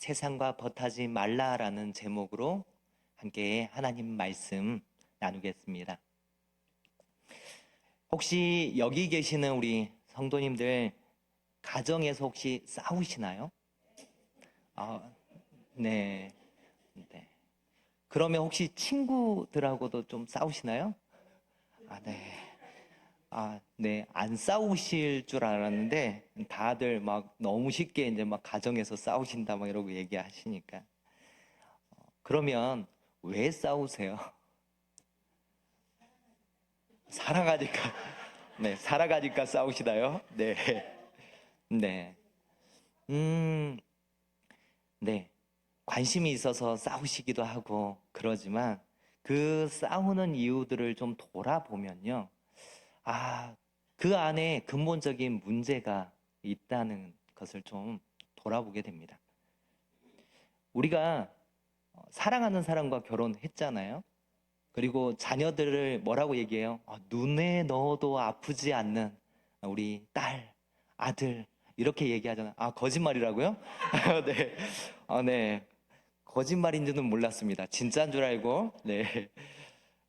세상과 벗하지 말라라는 제목으로 함께 하나님 말씀 나누겠습니다. 혹시 여기 계시는 우리 성도님들 가정에서 혹시 싸우시나요? 네. 네. 그러면 혹시 친구들하고도 좀 싸우시나요? 네. 네. 안 싸우실 줄 알았는데 다들 막 너무 쉽게 이제 막 가정에서 싸우신다 막 이러고 얘기하시니까. 그러면 왜 싸우세요? 살아가니까. 네. 살아가니까 싸우시나요? 네. 네. 음, 네. 관심이 있어서 싸우시기도 하고 그러지만 그 싸우는 이유들을 좀 돌아보면요. 아, 그 안에 근본적인 문제가 있다는 것을 좀 돌아보게 됩니다. 우리가 사랑하는 사람과 결혼했잖아요. 그리고 자녀들을 뭐라고 얘기해요? 눈에 넣어도 아프지 않는 우리 딸, 아들 이렇게 얘기하잖아요. 거짓말이라고요? 네. 네. 거짓말인 줄은 몰랐습니다. 진짜인 줄 알고. 네.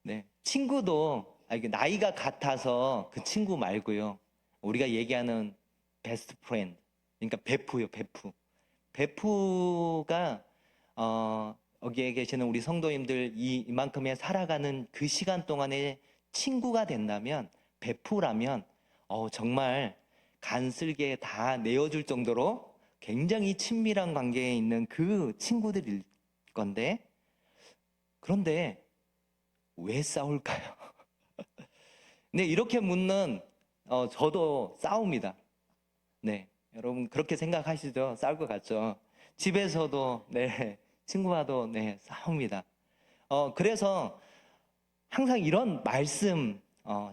네. 친구도 이게 나이가 같아서 그 친구 말고요. 우리가 얘기하는 베스트 프렌드. 그러니까 베프요, 베프. 베프가 여기에 계시는 우리 성도님들 이만큼의 살아가는 그 시간 동안에 친구가 된다면 베프라면 정말 간슬게 다 내어줄 정도로 굉장히 친밀한 관계에 있는 그 친구들일 건데 그런데 왜 싸울까요? 네, 이렇게 묻는 저도 싸웁니다. 네, 여러분 그렇게 생각하시죠? 싸울 것 같죠? 집에서도 네, 친구와도 네, 싸웁니다. 그래서 항상 이런 말씀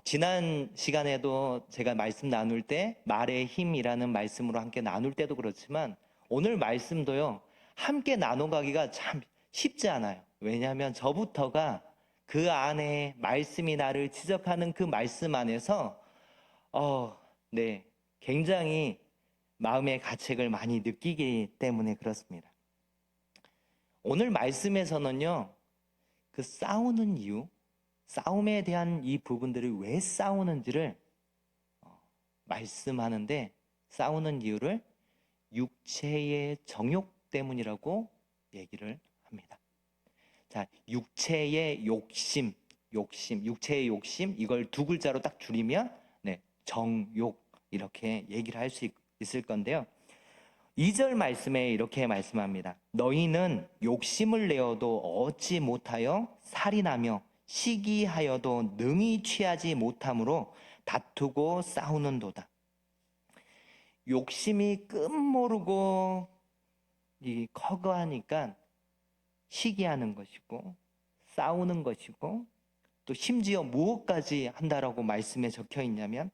지난 시간에도 제가 말씀 나눌 때 말의 힘이라는 말씀으로 함께 나눌 때도 그렇지만 오늘 말씀도요. 함께 나눠가기가 참 쉽지 않아요. 왜냐하면 저부터가 그 안에 말씀이 나를 지적하는 그 말씀 안에서 네, 굉장히 마음의 가책을 많이 느끼기 때문에 그렇습니다. 오늘 말씀에서는요. 그 싸우는 이유, 싸움에 대한 이 부분들을 왜 싸우는지를 말씀하는데 싸우는 이유를 육체의 정욕 때문이라고 얘기를 합니다. 자, 육체의 욕심, 육체의 욕심 이걸 두 글자로 딱 줄이면 네, 정욕 이렇게 얘기를 할 수 있을 건데요. 2절 말씀에 이렇게 말씀합니다. 너희는 욕심을 내어도 얻지 못하여 살인하며 시기하여도 능히 취하지 못함으로 다투고 싸우는도다. 욕심이 끝모르고 커거하니까 시기하는 것이고 싸우는 것이고 또 심지어 무엇까지 한다라고 말씀에 적혀 있냐면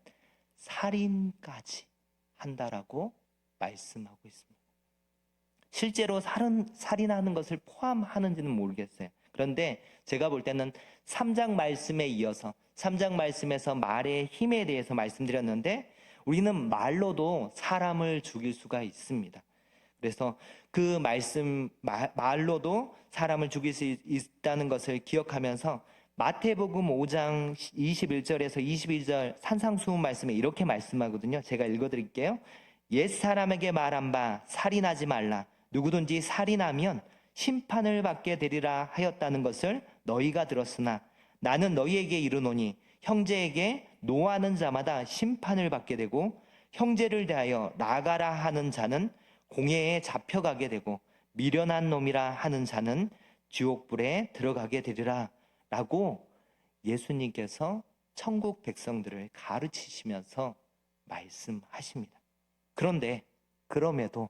살인까지 한다라고 말씀하고 있습니다. 실제로 살인하는 것을 포함하는지는 모르겠어요. 그런데 제가 볼 때는 3장 말씀에 이어서 3장 말씀에서 말의 힘에 대해서 말씀드렸는데 우리는 말로도 사람을 죽일 수가 있습니다. 그래서 그 말씀 말로도 사람을 죽일 수 있다는 것을 기억하면서 마태복음 5장 21절에서 22절 산상수훈 말씀에 이렇게 말씀하거든요. 제가 읽어드릴게요. 옛사람에게 말한 바 살인하지 말라. 누구든지 살인하면 심판을 받게 되리라 하였다는 것을 너희가 들었으나 나는 너희에게 이르노니 형제에게 노하는 자마다 심판을 받게 되고 형제를 대하여 나가라 하는 자는 공회에 잡혀가게 되고 미련한 놈이라 하는 자는 지옥불에 들어가게 되리라 라고 예수님께서 천국 백성들을 가르치시면서 말씀하십니다. 그런데 그럼에도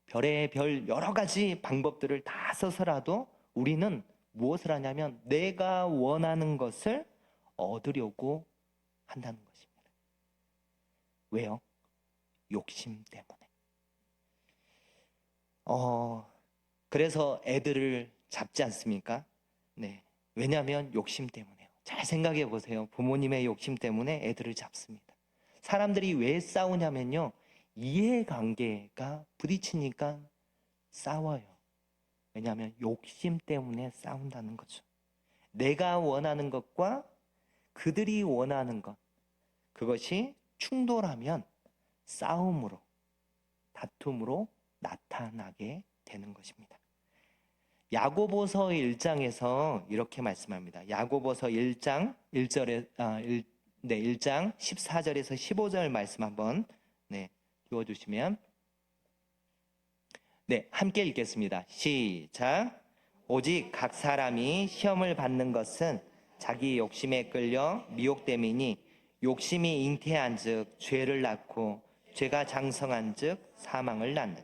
별의 별 여러 가지 방법들을 다 써서라도 우리는 무엇을 하냐면 내가 원하는 것을 얻으려고 한다는 것입니다. 왜요? 욕심 때문에. 그래서 애들을 잡지 않습니까? 네. 왜냐하면 욕심 때문에요. 잘 생각해 보세요. 부모님의 욕심 때문에 애들을 잡습니다. 사람들이 왜 싸우냐면요. 이해관계가 부딪히니까 싸워요. 왜냐하면 욕심 때문에 싸운다는 거죠. 내가 원하는 것과 그들이 원하는 것, 그것이 충돌하면 싸움으로, 다툼으로 나타나게 되는 것입니다. 야고보서 1장에서 이렇게 말씀합니다. 야고보서 1장 1절에 1장 14절에서 15절 말씀 한번 띄워 주시면 함께 읽겠습니다. 시작. 오직 각 사람이 시험을 받는 것은 자기 욕심에 끌려 미혹됨이니 욕심이 잉태한즉 죄를 낳고 죄가 장성한즉 사망을 낳는.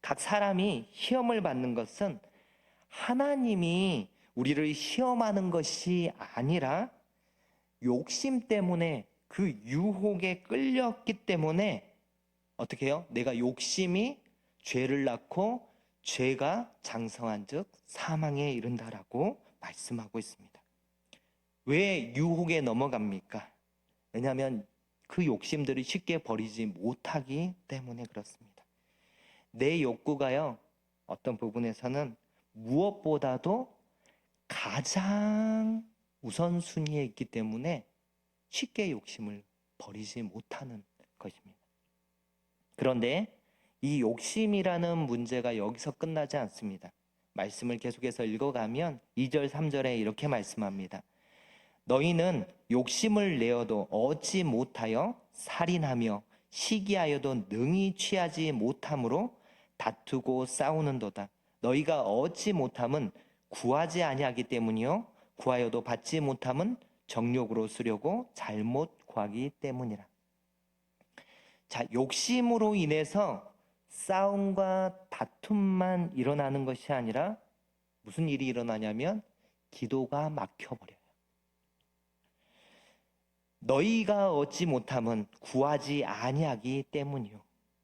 각 사람이 시험을 받는 것은 하나님이 우리를 시험하는 것이 아니라 욕심 때문에 그 유혹에 끌렸기 때문에 어떻게 해요? 내가 욕심이 죄를 낳고 죄가 장성한즉 사망에 이른다라고 말씀하고 있습니다. 왜 유혹에 넘어갑니까? 왜냐하면 그 욕심들을 쉽게 버리지 못하기 때문에 그렇습니다. 내 욕구가요, 어떤 부분에서는 무엇보다도 가장 우선순위에 있기 때문에 쉽게 욕심을 버리지 못하는 것입니다. 그런데 이 욕심이라는 문제가 여기서 끝나지 않습니다. 말씀을 계속해서 읽어가면 2절, 3절에 이렇게 말씀합니다. 너희는 욕심을 내어도 얻지 못하여 살인하며 시기하여도 능히 취하지 못함으로 다투고 싸우는도다. 너희가 얻지 못함은 구하지 아니하기 때문이요 구하여도 받지 못함은 정욕으로 쓰려고 잘못 구하기 때문이라. 자, 욕심으로 인해서 싸움과 다툼만 일어나는 것이 아니라 무슨 일이 일어나냐면 기도가 막혀버려요. 너희가 얻지 못함은 구하지 아니하기 때문이요.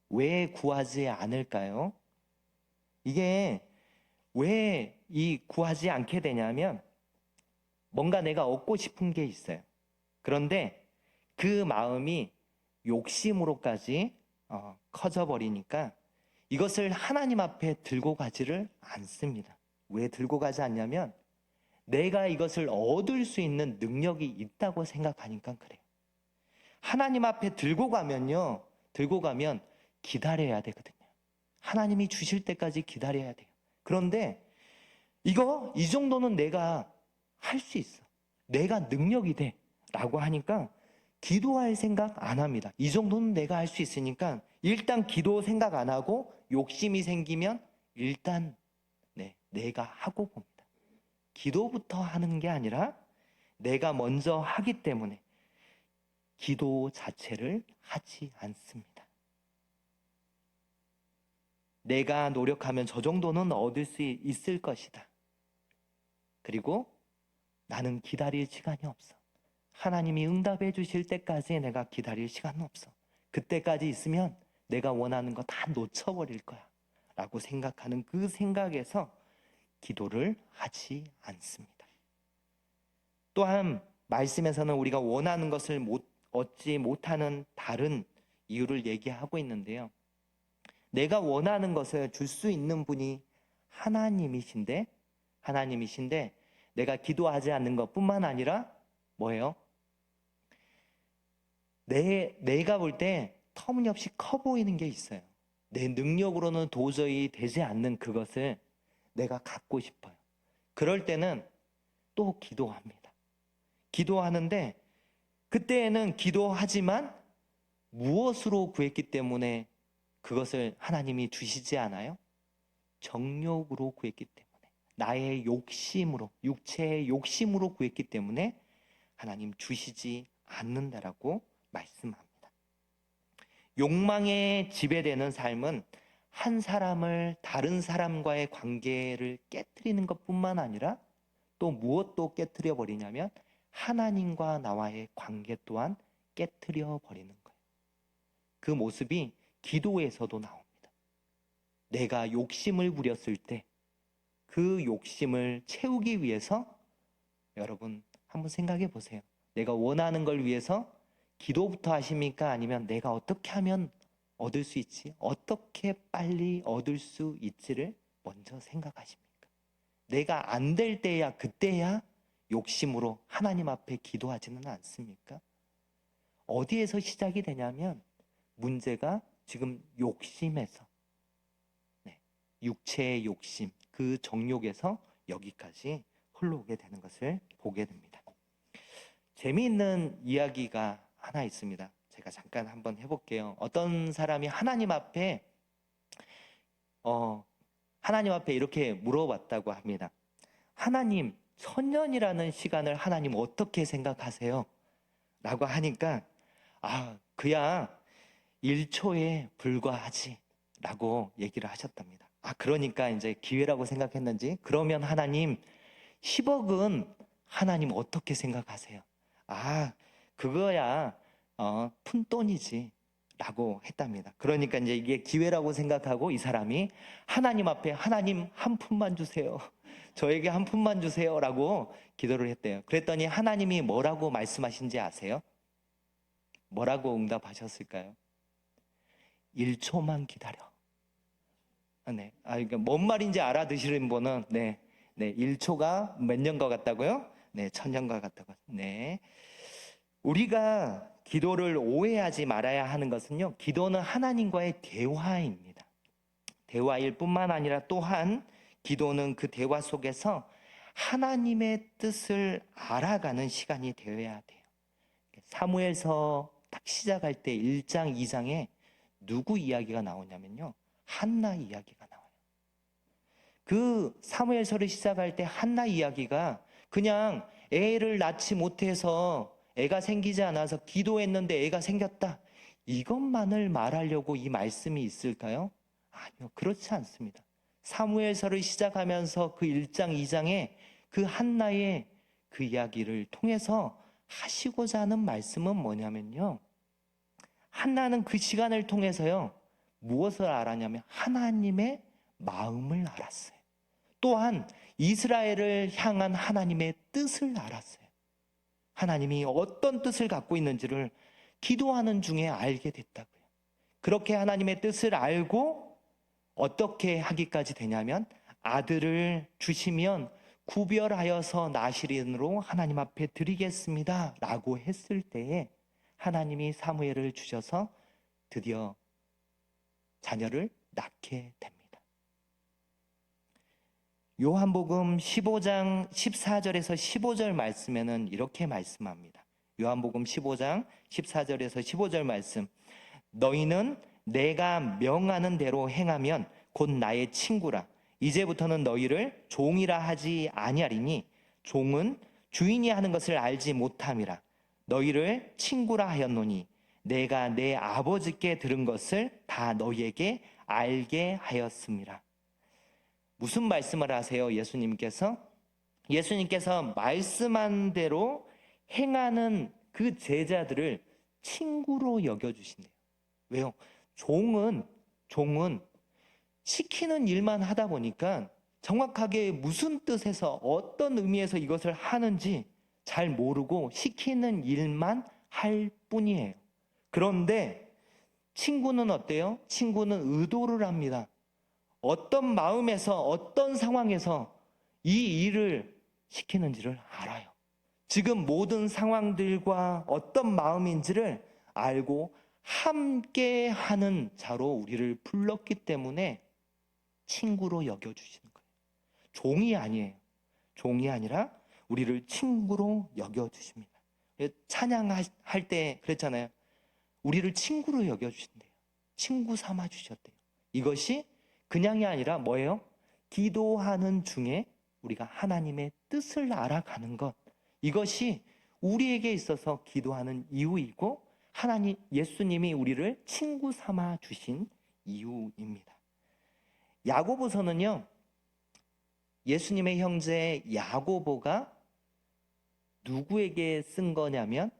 왜 구하지 않을까요? 이게 왜 이 구하지 않게 되냐면 뭔가 내가 얻고 싶은 게 있어요. 그런데 그 마음이 욕심으로까지 커져버리니까 이것을 하나님 앞에 들고 가지를 않습니다. 왜 들고 가지 않냐면 내가 이것을 얻을 수 있는 능력이 있다고 생각하니까 그래요. 하나님 앞에 들고 가면 기다려야 되거든요. 하나님이 주실 때까지 기다려야 돼요. 그런데 이 정도는 내가 할 수 있어. 내가 능력이 돼. 라고 하니까 기도할 생각 안 합니다. 이 정도는 내가 할 수 있으니까 일단 기도 생각 안 하고 욕심이 생기면 일단 내가 하고 봅니다. 기도부터 하는 게 아니라 내가 먼저 하기 때문에 기도 자체를 하지 않습니다. 내가 노력하면 저 정도는 얻을 수 있을 것이다. 그리고 나는 기다릴 시간이 없어. 하나님이 응답해 주실 때까지 내가 기다릴 시간은 없어. 그때까지 있으면 내가 원하는 거 다 놓쳐버릴 거야. 라고 생각하는 그 생각에서 기도를 하지 않습니다. 또한 말씀에서는 우리가 원하는 것을 얻지 못하는 다른 이유를 얘기하고 있는데요. 내가 원하는 것을 줄 수 있는 분이 하나님이신데 내가 기도하지 않는 것뿐만 아니라 뭐예요? 내가 볼 때 터무니없이 커 보이는 게 있어요. 내 능력으로는 도저히 되지 않는 그것을 내가 갖고 싶어요. 그럴 때는 또 기도합니다. 기도하는데 그때에는 기도하지만 무엇으로 구했기 때문에 그것을 하나님이 주시지 않아요? 정욕으로 구했기 때문에, 나의 욕심으로, 육체의 욕심으로 구했기 때문에 하나님 주시지 않는다라고 말씀합니다. 욕망에 지배되는 삶은 한 사람을 다른 사람과의 관계를 깨트리는 것뿐만 아니라 또 무엇도 깨트려 버리냐면 하나님과 나와의 관계 또한 깨트려 버리는 거예요. 그 모습이 기도에서도 나옵니다. 내가 욕심을 부렸을 때 그 욕심을 채우기 위해서 여러분 한번 생각해 보세요. 내가 원하는 걸 위해서 기도부터 하십니까? 아니면 내가 어떻게 하면 얻을 수 있지? 어떻게 빨리 얻을 수 있지를 먼저 생각하십니까? 내가 안 될 때야 그때야 욕심으로 하나님 앞에 기도하지는 않습니까? 어디에서 시작이 되냐면 문제가 지금 욕심에서, 육체의 욕심, 그 정욕에서 여기까지 흘러오게 되는 것을 보게 됩니다. 재미있는 이야기가 하나 있습니다. 제가 잠깐 한번 해볼게요. 어떤 사람이 하나님 앞에 이렇게 물어봤다고 합니다. 하나님, 천년이라는 시간을 하나님 어떻게 생각하세요? 라고 하니까 그야 1초에 불과하지 라고 얘기를 하셨답니다. 그러니까 이제 기회라고 생각했는지, 그러면 하나님 10억은 하나님 어떻게 생각하세요? 그거야 푼돈이지 라고 했답니다. 그러니까 이제 이게 기회라고 생각하고 이 사람이 하나님 앞에 하나님 한 푼만 주세요. 저에게 한 푼만 주세요 라고 기도를 했대요. 그랬더니 하나님이 뭐라고 말씀하신지 아세요? 뭐라고 응답하셨을까요? 1초만 기다려. 네. 그러니까 뭔 말인지 알아듣시는 분은 1초가 몇 년과 같다고요? 네, 1000년과 같다고. 네. 우리가 기도를 오해하지 말아야 하는 것은요, 기도는 하나님과의 대화입니다. 대화일 뿐만 아니라 또한 기도는 그 대화 속에서 하나님의 뜻을 알아가는 시간이 되어야 돼요. 사무엘서 딱 시작할 때 1장, 2장에 누구 이야기가 나오냐면요, 한나 이야기가 나와요. 그 사무엘서를 시작할 때 한나 이야기가 그냥 애를 낳지 못해서 애가 생기지 않아서 기도했는데 애가 생겼다, 이것만을 말하려고 이 말씀이 있을까요? 아니요, 그렇지 않습니다. 사무엘서를 시작하면서 그 1장, 2장에 그 한나의 그 이야기를 통해서 하시고자 하는 말씀은 뭐냐면요, 한나는 그 시간을 통해서요, 무엇을 알았냐면 하나님의 마음을 알았어요. 또한 이스라엘을 향한 하나님의 뜻을 알았어요. 하나님이 어떤 뜻을 갖고 있는지를 기도하는 중에 알게 됐다고요. 그렇게 하나님의 뜻을 알고 어떻게 하기까지 되냐면, 아들을 주시면 구별하여서 나시린으로 하나님 앞에 드리겠습니다 라고 했을 때에 하나님이 사무엘을 주셔서 드디어 자녀를 낳게 됩니다. 요한복음 15장 14절에서 15절 말씀에는 이렇게 말씀합니다. 요한복음 15장 14절에서 15절 말씀. 너희는 내가 명하는 대로 행하면 곧 나의 친구라. 이제부터는 너희를 종이라 하지 아니하리니 종은 주인이 하는 것을 알지 못함이라. 너희를 친구라 하였노니 내가 내 아버지께 들은 것을 다 너희에게 알게 하였음이라. 무슨 말씀을 하세요? 예수님께서 말씀한 대로 행하는 그 제자들을 친구로 여겨주신대요. 왜요? 종은 시키는 일만 하다 보니까 정확하게 무슨 뜻에서 어떤 의미에서 이것을 하는지 잘 모르고 시키는 일만 할 뿐이에요. 그런데 친구는 어때요? 친구는 의도를 합니다. 어떤 마음에서 어떤 상황에서 이 일을 시키는지를 알아요. 지금 모든 상황들과 어떤 마음인지를 알고 함께 하는 자로 우리를 불렀기 때문에 친구로 여겨주시는 거예요. 종이 아니에요. 종이 아니라 우리를 친구로 여겨주십니다. 찬양할 때 그랬잖아요. 우리를 친구로 여겨주신대요. 친구 삼아 주셨대요. 이것이 그냥이 아니라 뭐예요? 기도하는 중에 우리가 하나님의 뜻을 알아가는 것, 이것이 우리에게 있어서 기도하는 이유이고 하나님, 예수님이 우리를 친구 삼아 주신 이유입니다. 야고보서는요, 예수님의 형제 야고보가 누구에게 쓴 거냐면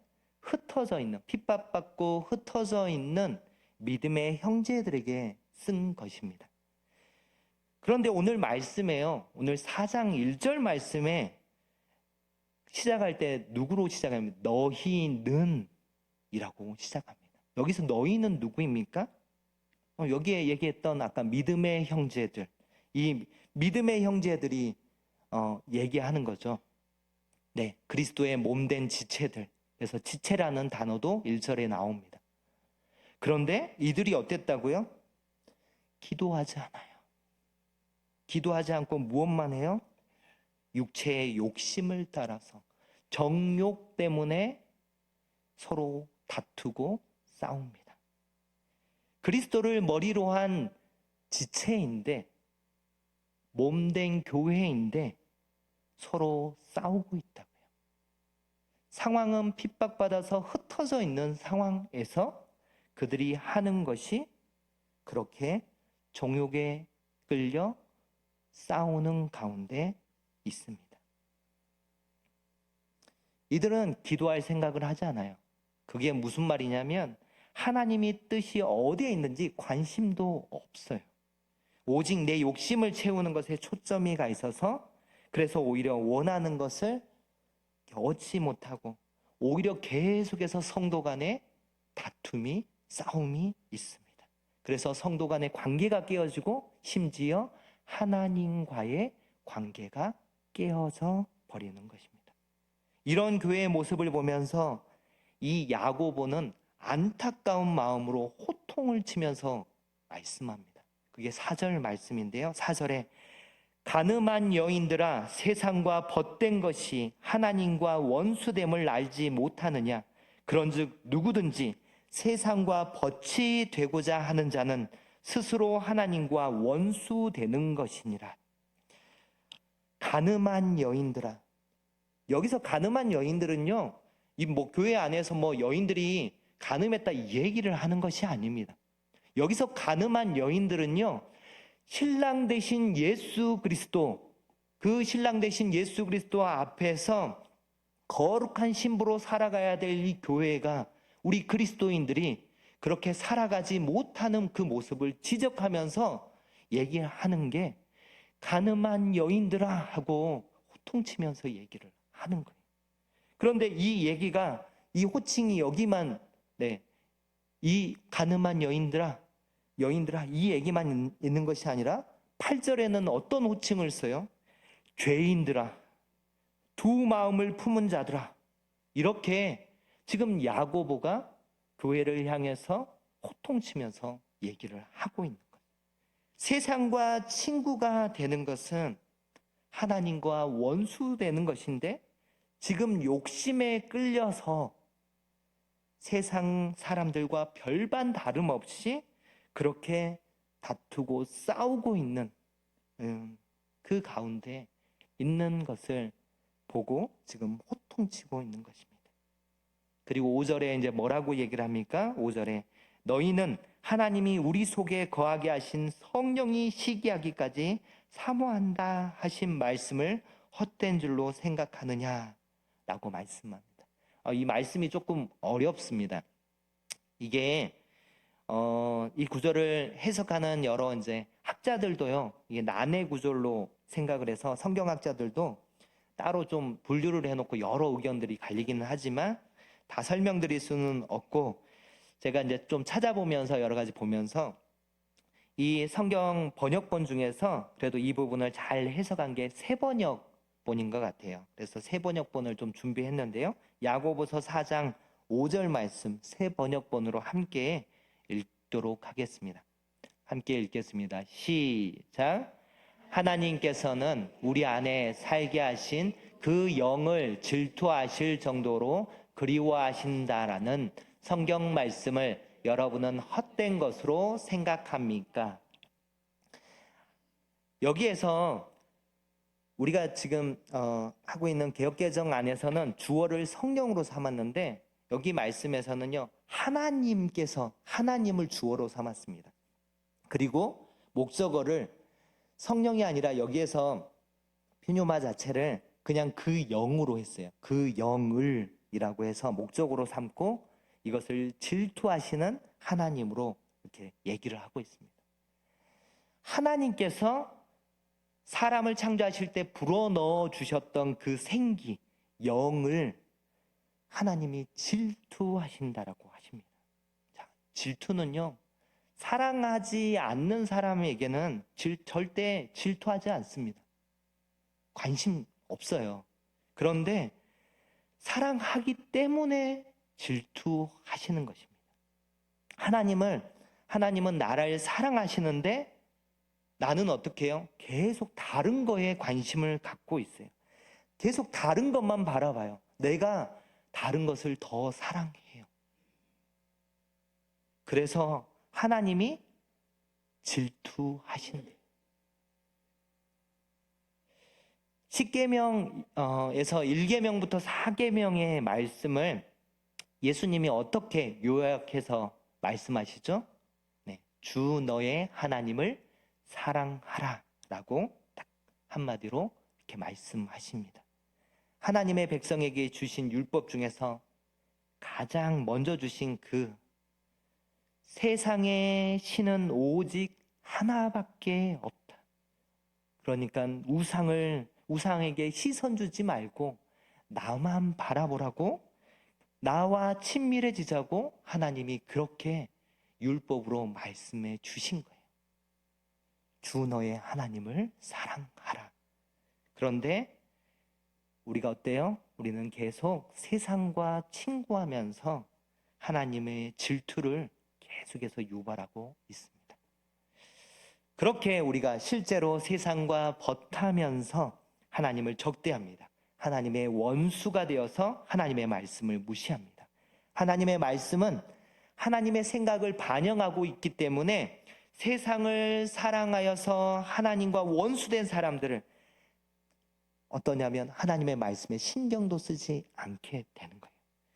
흩어져 있는, 핍박받고 흩어져 있는 믿음의 형제들에게 쓴 것입니다. 그런데 오늘 말씀에요, 오늘 4장 1절 말씀에 시작할 때 누구로 시작합니까? 너희는 이라고 시작합니다. 여기서 너희는 누구입니까? 여기에 얘기했던 아까 믿음의 형제들, 이 믿음의 형제들이 얘기하는 거죠. 네, 그리스도의 몸된 지체들. 그래서 지체라는 단어도 1절에 나옵니다. 그런데 이들이 어땠다고요? 기도하지 않아요. 기도하지 않고 무엇만 해요? 육체의 욕심을 따라서 정욕 때문에 서로 다투고 싸웁니다. 그리스도를 머리로 한 지체인데, 몸된 교회인데 서로 싸우고 있다고요. 상황은 핍박받아서 흩어져 있는 상황에서 그들이 하는 것이 그렇게 정욕에 끌려 싸우는 가운데 있습니다. 이들은 기도할 생각을 하지 않아요. 그게 무슨 말이냐면 하나님이 뜻이 어디에 있는지 관심도 없어요. 오직 내 욕심을 채우는 것에 초점이 가 있어서 그래서 오히려 원하는 것을 얻지 못하고 오히려 계속해서 성도 간에 다툼이, 싸움이 있습니다. 그래서 성도 간의 관계가 깨어지고 심지어 하나님과의 관계가 깨어져 버리는 것입니다. 이런 교회의 모습을 보면서 이 야고보는 안타까운 마음으로 호통을 치면서 말씀합니다. 그게 4절 말씀인데요. 4절에 가늠한 여인들아, 세상과 벗된 것이 하나님과 원수됨을 알지 못하느냐? 그런즉 누구든지 세상과 벗이 되고자 하는 자는 스스로 하나님과 원수되는 것이니라. 가늠한 여인들아. 여기서 가늠한 여인들은요, 이 교회 안에서 여인들이 가늠했다 이 얘기를 하는 것이 아닙니다. 여기서 가늠한 여인들은요, 신랑 되신 예수 그리스도, 그 신랑 되신 예수 그리스도 앞에서 거룩한 신부로 살아가야 될 이 교회가, 우리 그리스도인들이 그렇게 살아가지 못하는 그 모습을 지적하면서 얘기하는 게 가늠한 여인들아 하고 호통치면서 얘기를 하는 거예요. 그런데 이 얘기가, 이 호칭이 여기만, 이 가늠한 여인들아 이 얘기만 있는 것이 아니라 8절에는 어떤 호칭을 써요? 죄인들아, 두 마음을 품은 자들아. 이렇게 지금 야고보가 교회를 향해서 호통치면서 얘기를 하고 있는 거예요. 세상과 친구가 되는 것은 하나님과 원수되는 것인데 지금 욕심에 끌려서 세상 사람들과 별반 다름없이 그렇게 다투고 싸우고 있는 그 가운데 있는 것을 보고 지금 호통치고 있는 것입니다. 그리고 5절에 이제 뭐라고 얘기를 합니까? 5절에 너희는 하나님이 우리 속에 거하게 하신 성령이 시기하기까지 사모한다 하신 말씀을 헛된 줄로 생각하느냐라고 말씀합니다. 이 말씀이 조금 어렵습니다. 이게 이 구절을 해석하는 여러 이제 학자들도요, 이게 난해 구절로 생각을 해서 성경학자들도 따로 좀 분류를 해놓고 여러 의견들이 갈리기는 하지만 다 설명드릴 수는 없고, 제가 이제 좀 찾아보면서 여러 가지 보면서 이 성경 번역본 중에서 그래도 이 부분을 잘 해석한 게 새 번역본인 것 같아요. 그래서 새 번역본을 좀 준비했는데요. 야고보서 4장 5절 말씀 새 번역본으로 함께 읽도록 하겠습니다. 함께 읽겠습니다. 시작. 하나님께서는 우리 안에 살게 하신 그 영을 질투하실 정도로 그리워하신다라는 성경 말씀을 여러분은 헛된 것으로 생각합니까? 여기에서 우리가 지금 하고 있는 개역개정 안에서는 주어를 성령으로 삼았는데 여기 말씀에서는요, 하나님께서 하나님을 주어로 삼았습니다. 그리고 목적어를 성령이 아니라 여기에서 피뇨마 자체를 그냥 그 영으로 했어요. 그 영을 이라고 해서 목적으로 삼고 이것을 질투하시는 하나님으로 이렇게 얘기를 하고 있습니다. 하나님께서 사람을 창조하실 때 불어넣어 주셨던 그 생기, 영을 하나님이 질투하신다라고 하십니다. 자, 질투는요, 사랑하지 않는 사람에게는 절대 질투하지 않습니다. 관심 없어요. 그런데 사랑하기 때문에 질투하시는 것입니다. 하나님은 나를 사랑하시는데 나는 어떻게 해요? 계속 다른 거에 관심을 갖고 있어요. 계속 다른 것만 바라봐요. 내가 다른 것을 더 사랑해요. 그래서 하나님이 질투하신대요. 십계명에서 1계명부터 4계명의 말씀을 예수님이 어떻게 요약해서 말씀하시죠? 네, 주 너의 하나님을 사랑하라 라고 딱 한마디로 이렇게 말씀하십니다. 하나님의 백성에게 주신 율법 중에서 가장 먼저 주신 그 세상의 신은 오직 하나밖에 없다. 그러니까 우상에게 시선 주지 말고 나만 바라보라고, 나와 친밀해지자고 하나님이 그렇게 율법으로 말씀해 주신 거예요. 주 너의 하나님을 사랑하라. 그런데 우리가 어때요? 우리는 계속 세상과 친구하면서 하나님의 질투를 계속해서 유발하고 있습니다. 그렇게 우리가 실제로 세상과 벗하면서 하나님을 적대합니다. 하나님의 원수가 되어서 하나님의 말씀을 무시합니다. 하나님의 말씀은 하나님의 생각을 반영하고 있기 때문에 세상을 사랑하여서 하나님과 원수된 사람들을 어떠냐면 하나님의 말씀에 신경도 쓰지 않게 되는 거예요.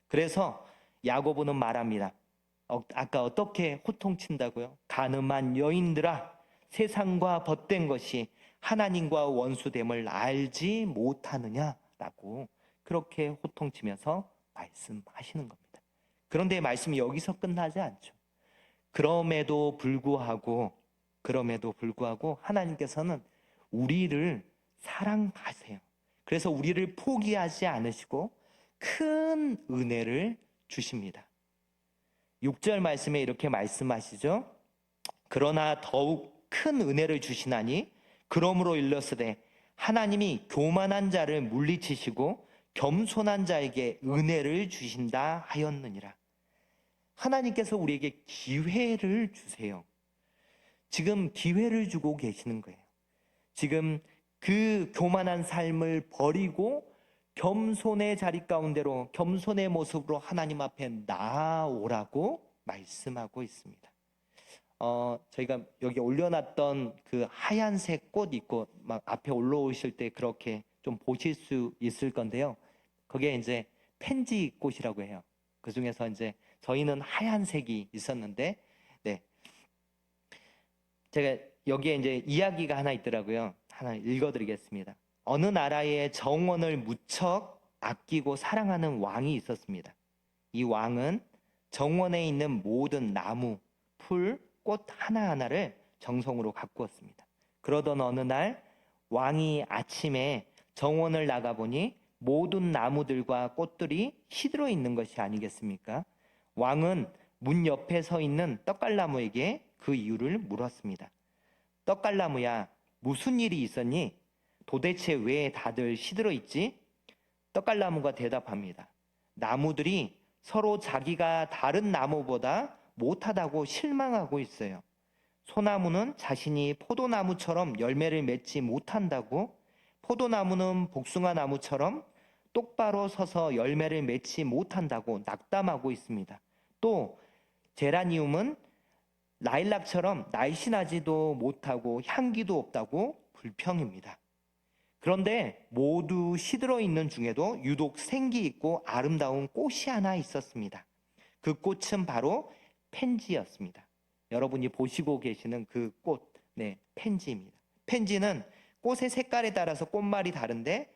그래서 야고보는 말합니다. 아까 어떻게 호통친다고요? 가늠한 여인들아, 세상과 벗된 것이 하나님과 원수됨을 알지 못하느냐라고 그렇게 호통치면서 말씀하시는 겁니다. 그런데 말씀이 여기서 끝나지 않죠. 그럼에도 불구하고 하나님께서는 우리를 사랑하세요. 그래서 우리를 포기하지 않으시고 큰 은혜를 주십니다. 6절 말씀에 이렇게 말씀하시죠. 그러나 더욱 큰 은혜를 주시나니 그러므로 일렀으되 하나님이 교만한 자를 물리치시고 겸손한 자에게 은혜를 주신다 하였느니라. 하나님께서 우리에게 기회를 주세요. 지금 기회를 주고 계시는 거예요. 지금 그 교만한 삶을 버리고 겸손의 자리 가운데로, 겸손의 모습으로 하나님 앞에 나아오라고 말씀하고 있습니다. 저희가 여기 올려놨던 그 하얀색 꽃 있고 막 앞에 올라오실 때 그렇게 좀 보실 수 있을 건데요. 그게 이제 펜지 꽃이라고 해요. 그 중에서 이제 저희는 하얀색이 있었는데, 네. 제가 여기에 이제 이야기가 하나 있더라고요. 하나 읽어드리겠습니다. 어느 나라에 정원을 무척 아끼고 사랑하는 왕이 있었습니다. 이 왕은 정원에 있는 모든 나무, 풀, 꽃 하나하나를 정성으로 가꾸었습니다. 그러던 어느 날 왕이 아침에 정원을 나가보니 모든 나무들과 꽃들이 시들어 있는 것이 아니겠습니까? 왕은 문 옆에 서 있는 떡갈나무에게 그 이유를 물었습니다. 떡갈나무야, 무슨 일이 있었니? 도대체 왜 다들 시들어 있지? 떡갈나무가 대답합니다. 나무들이 서로 자기가 다른 나무보다 못하다고 실망하고 있어요. 소나무는 자신이 포도나무처럼 열매를 맺지 못한다고, 포도나무는 복숭아나무처럼 똑바로 서서 열매를 맺지 못한다고 낙담하고 있습니다. 또 제라니움은 라일락처럼 날씬하지도 못하고 향기도 없다고 불평입니다. 그런데 모두 시들어 있는 중에도 유독 생기 있고 아름다운 꽃이 하나 있었습니다. 그 꽃은 바로 펜지였습니다. 여러분이 보시고 계시는 그 꽃, 네, 펜지입니다. 펜지는 꽃의 색깔에 따라서 꽃말이 다른데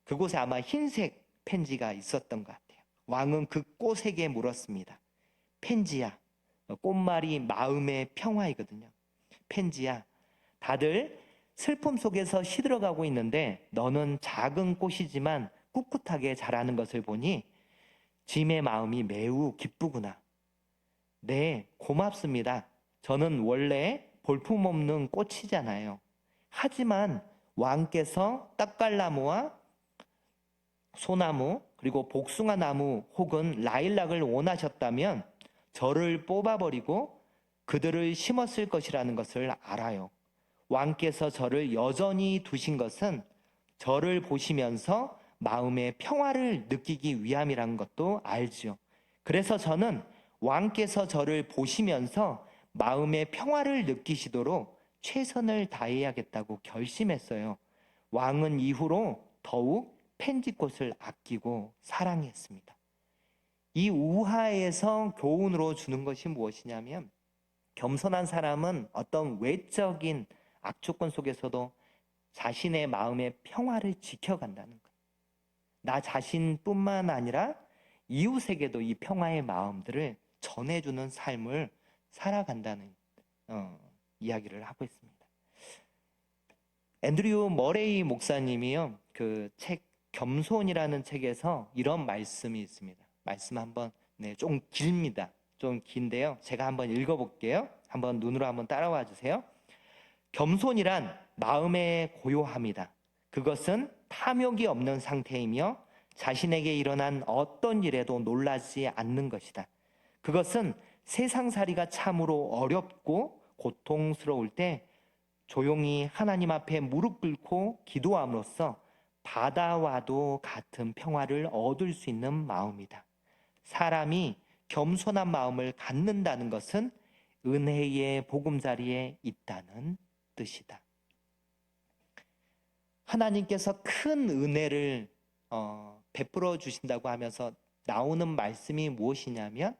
그곳에 아마 흰색 펜지가 있었던 것 같아요. 왕은 그 꽃에게 물었습니다. 펜지야, 꽃말이 마음의 평화이거든요. 펜지야, 다들 슬픔 속에서 시들어가고 있는데 너는 작은 꽃이지만 꿋꿋하게 자라는 것을 보니 짐의 마음이 매우 기쁘구나. 네, 고맙습니다. 저는 원래 볼품없는 꽃이잖아요. 하지만 왕께서 떡갈나무와 소나무 그리고 복숭아나무 혹은 라일락을 원하셨다면 저를 뽑아버리고 그들을 심었을 것이라는 것을 알아요. 왕께서 저를 여전히 두신 것은 저를 보시면서 마음의 평화를 느끼기 위함이라는 것도 알죠. 그래서 저는 왕께서 저를 보시면서 마음의 평화를 느끼시도록 최선을 다해야겠다고 결심했어요. 왕은 이후로 더욱 펜지꽃을 아끼고 사랑했습니다. 이 우화에서 교훈으로 주는 것이 무엇이냐면, 겸손한 사람은 어떤 외적인 악조건 속에서도 자신의 마음의 평화를 지켜간다는 것. 나 자신뿐만 아니라 이웃에게도 이 평화의 마음들을 전해주는 삶을 살아간다는 이야기를 하고 있습니다. 앤드류 머레이 목사님이요, 그 책 겸손이라는 책에서 이런 말씀이 있습니다. 말씀 한번, 좀 길입니다. 좀 긴데요. 제가 한번 읽어볼게요. 한번 눈으로 한번 따라와 주세요. 겸손이란 마음의 고요함이다. 그것은 탐욕이 없는 상태이며 자신에게 일어난 어떤 일에도 놀라지 않는 것이다. 그것은 세상살이가 참으로 어렵고 고통스러울 때 조용히 하나님 앞에 무릎 꿇고 기도함으로써 바다와도 같은 평화를 얻을 수 있는 마음이다. 사람이 겸손한 마음을 갖는다는 것은 은혜의 보금자리에 있다는 뜻이다. 하나님께서 큰 은혜를 베풀어 주신다고 하면서 나오는 말씀이 무엇이냐면,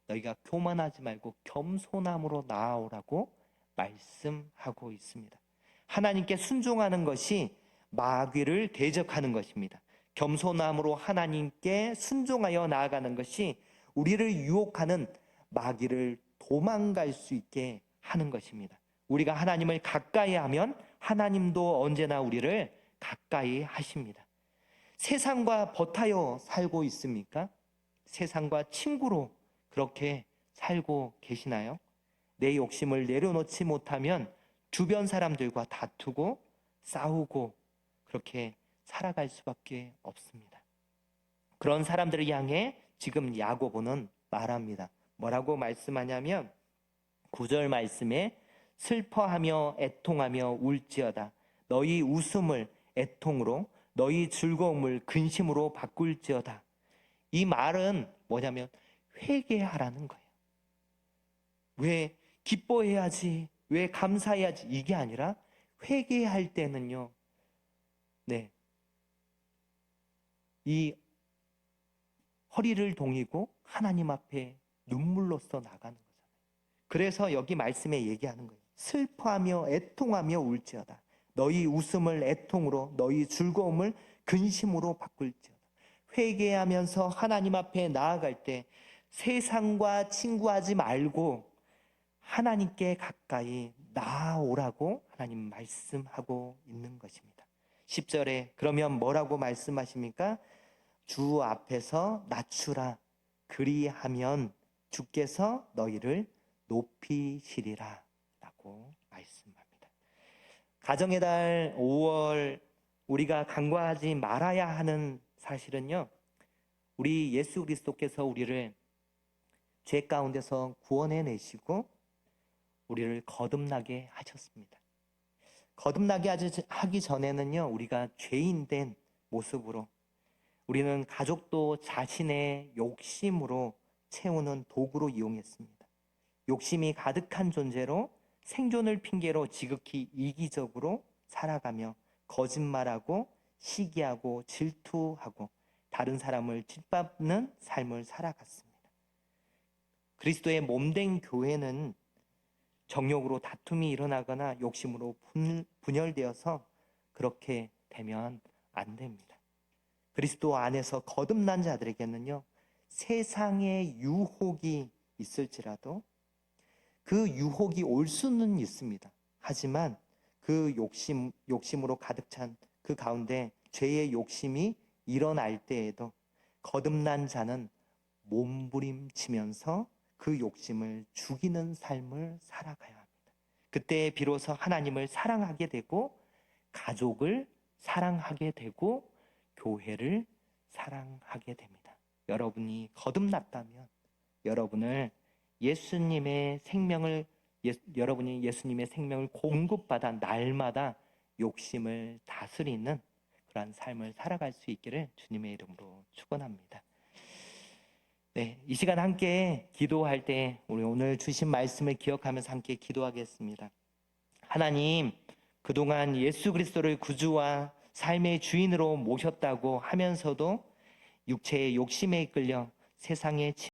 너희가 교만하지 말고 겸손함으로 나아오라고 말씀하고 있습니다. 하나님께 순종하는 것이 마귀를 대적하는 것입니다. 겸손함으로 하나님께 순종하여 나아가는 것이 우리를 유혹하는 마귀를 도망갈 수 있게 하는 것입니다. 우리가 하나님을 가까이 하면 하나님도 언제나 우리를 가까이 하십니다. 세상과 버타여 살고 있습니까? 세상과 친구로 그렇게 살고 계시나요? 내 욕심을 내려놓지 못하면 주변 사람들과 다투고 싸우고 그렇게 살아갈 수밖에 없습니다. 그런 사람들을 향해 지금 야고보는 말합니다. 뭐라고 말씀하냐면 9절 말씀에 슬퍼하며 애통하며 울지어다. 너희 웃음을 애통으로 너희 즐거움을 근심으로 바꿀지어다. 이 말은 뭐냐면 회개하라는 거예요. 왜 기뻐해야지, 왜 감사해야지, 이게 아니라 회개할 때는요, 이 허리를 동이고 하나님 앞에 눈물로써 나가는 거잖아요. 그래서 여기 말씀에 얘기하는 거예요. 슬퍼하며 애통하며 울지어다. 너희 웃음을 애통으로 너희 즐거움을 근심으로 바꿀지어다. 회개하면서 하나님 앞에 나아갈 때 세상과 친구하지 말고 하나님께 가까이 나아오라고 하나님 말씀하고 있는 것입니다. 10절에 그러면 뭐라고 말씀하십니까? 주 앞에서 낮추라. 그리하면 주께서 너희를 높이시리라 라고 말씀합니다. 가정의 달 5월 우리가 간과하지 말아야 하는 사실은요, 우리 예수 그리스도께서 우리를 죄 가운데서 구원해내시고 우리를 거듭나게 하셨습니다. 거듭나게 하기 전에는요, 우리가 죄인된 모습으로 우리는 가족도 자신의 욕심으로 채우는 도구로 이용했습니다. 욕심이 가득한 존재로 생존을 핑계로 지극히 이기적으로 살아가며 거짓말하고 시기하고 질투하고 다른 사람을 짓밟는 삶을 살아갔습니다. 그리스도의 몸된 교회는 정욕으로 다툼이 일어나거나 욕심으로 분열되어서 그렇게 되면 안 됩니다. 그리스도 안에서 거듭난 자들에게는요, 세상의 유혹이 있을지라도 그 유혹이 올 수는 있습니다. 하지만 그 욕심으로 가득 찬 그 가운데 죄의 욕심이 일어날 때에도 거듭난 자는 몸부림치면서 그 욕심을 죽이는 삶을 살아가야 합니다. 그때 비로소 하나님을 사랑하게 되고 가족을 사랑하게 되고 교회를 사랑하게 됩니다. 여러분이 거듭났다면 여러분이 예수님의 생명을 공급받아 날마다 욕심을 다스리는 그러한 삶을 살아갈 수 있기를 주님의 이름으로 축원합니다. 네, 이 시간 함께 기도할 때 우리 오늘 주신 말씀을 기억하면서 함께 기도하겠습니다. 하나님, 그동안 예수 그리스도를 구주와 삶의 주인으로 모셨다고 하면서도 육체의 욕심에 이끌려 세상의